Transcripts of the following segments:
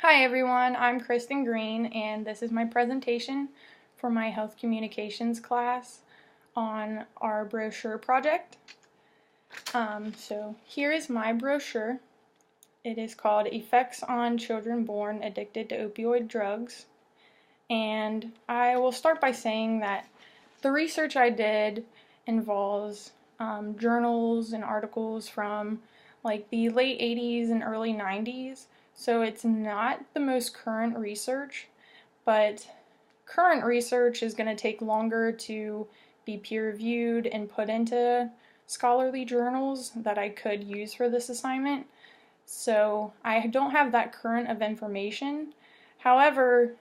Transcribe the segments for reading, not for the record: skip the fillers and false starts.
Hi everyone, I'm Kristen Green and this is my presentation for my health communications class on our brochure project. So here is my brochure. It is called Effects on Children Born Addicted to Opioid Drugs. And I will start by saying that the research I did involves journals and articles from like the late 80s and early 90s. So it's not the most current research, but current research is going to take longer to be peer-reviewed and put into scholarly journals that I could use for this assignment. So I don't have that current of information. However,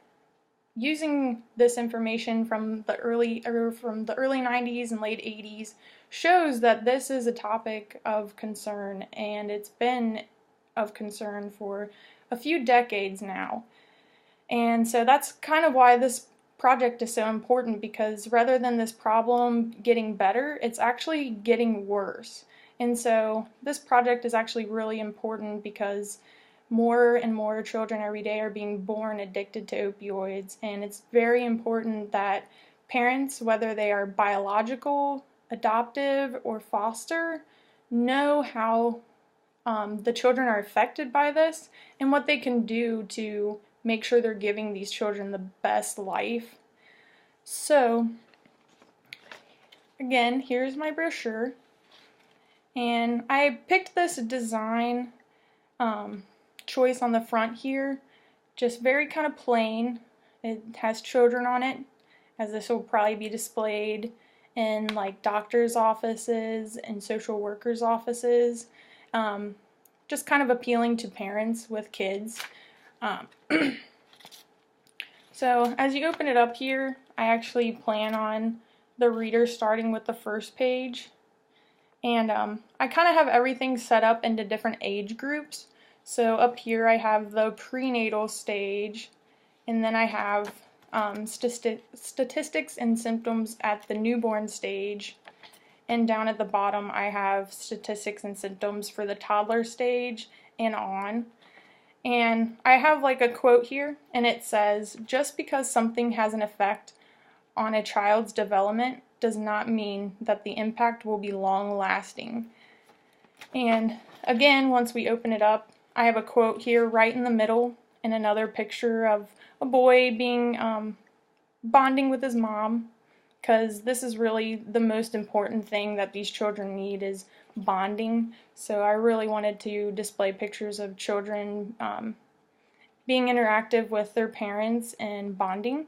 using this information from the early 90s and late 80s shows that this is a topic of concern, and it's been of concern for a few decades now. And so that's kind of why this project is so important, because rather than this problem getting better, it's actually getting worse. And so this project is actually really important because more and more children every day are being born addicted to opioids, and it's very important that parents, whether they are biological, adoptive, or foster, know how the children are affected by this and what they can do to make sure they're giving these children the best life. So, again, here's my brochure, and I picked this design choice on the front here, just very kind of plain. It has children on it, as this will probably be displayed in like doctors' offices and social workers' offices, just kind of appealing to parents with kids. So as you open it up here, I actually plan on the reader starting with the first page, and I kind of have everything set up into different age groups. So up here I have the prenatal stage, and then I have statistics and symptoms at the newborn stage, and down at the bottom I have statistics and symptoms for the toddler stage and on. And I have like a quote here, and it says, "Just because something has an effect on a child's development does not mean that the impact will be long-lasting." And again, once we open it up, I have a quote here right in the middle, and another picture of a boy being bonding with his mom, because this is really the most important thing that these children need, is bonding. So I really wanted to display pictures of children being interactive with their parents and bonding.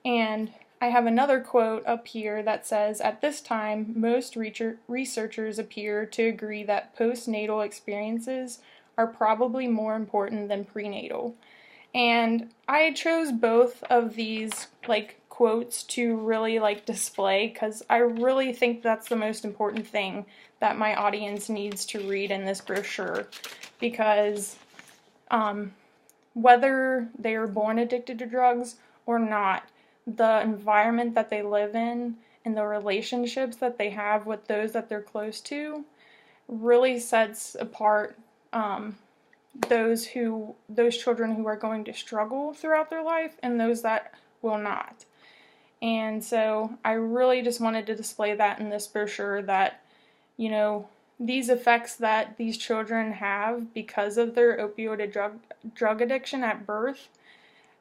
And I have another quote up here that says, "At this time, most researchers appear to agree that postnatal experiences are probably more important than prenatal." And I chose both of these like quotes to really like display, because I really think that's the most important thing that my audience needs to read in this brochure, because whether they are born addicted to drugs or not, the environment that they live in and the relationships that they have with those that they're close to really sets apart those children who are going to struggle throughout their life and those that will not. And so I really just wanted to display that in this brochure, that, you know, these effects that these children have because of their opioid drug addiction at birth,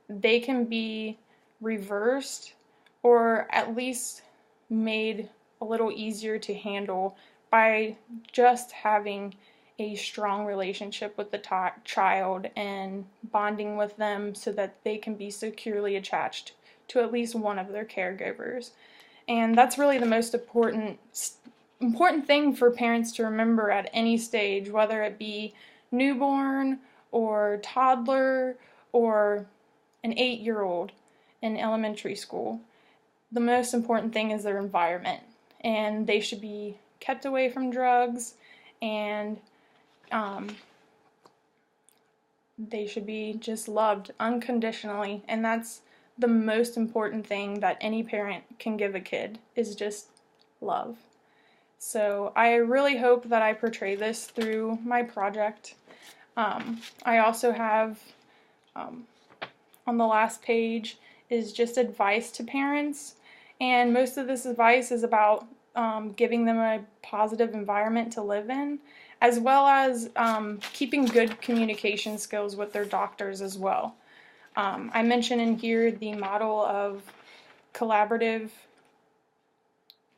they can be reversed or at least made a little easier to handle by just having a strong relationship with the child and bonding with them so that they can be securely attached to at least one of their caregivers. And that's really the most important thing for parents to remember at any stage, whether it be newborn or toddler or an 8-year-old in elementary school. The most important thing is their environment, and they should be kept away from drugs, and they should be just loved unconditionally, and that's the most important thing that any parent can give a kid, is just love. So I really hope that I portray this through my project. I also have On the last page is just advice to parents, and most of this advice is about giving them a positive environment to live in, as well as keeping good communication skills with their doctors as well. I mentioned in here the model of collaborative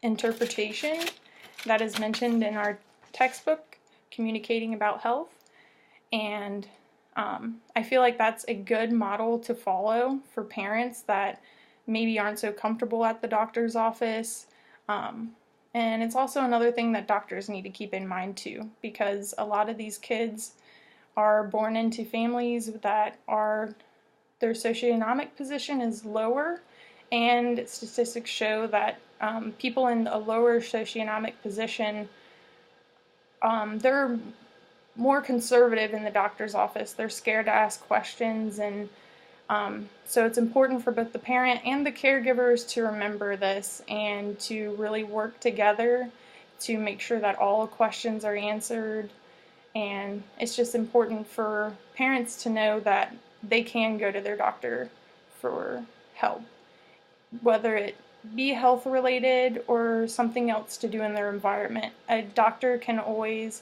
interpretation that is mentioned in our textbook, Communicating About Health, and I feel like that's a good model to follow for parents that maybe aren't so comfortable at the doctor's office. And it's also another thing that doctors need to keep in mind too, because a lot of these kids are born into families that their socioeconomic position is lower, and statistics show that people in a lower socioeconomic position, they're more conservative in the doctor's office. They're scared to ask questions, and so it's important for both the parent and the caregivers to remember this and to really work together to make sure that all questions are answered. And it's just important for parents to know that they can go to their doctor for help, whether it be health related or something else to do in their environment. A doctor can always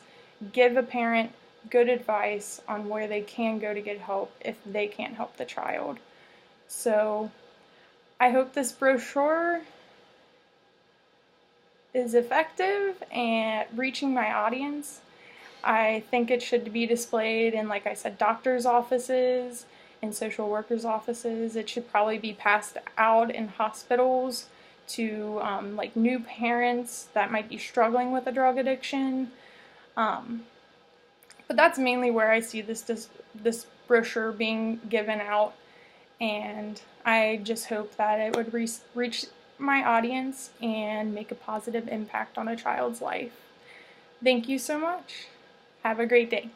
give a parent good advice on where they can go to get help if they can't help the child. So I hope this brochure is effective at reaching my audience. I think it should be displayed in, like I said, doctors' offices and social workers' offices. It should probably be passed out in hospitals to like new parents that might be struggling with a drug addiction. But that's mainly where I see this brochure being given out, and I just hope that it would reach my audience and make a positive impact on a child's life. Thank you so much. Have a great day.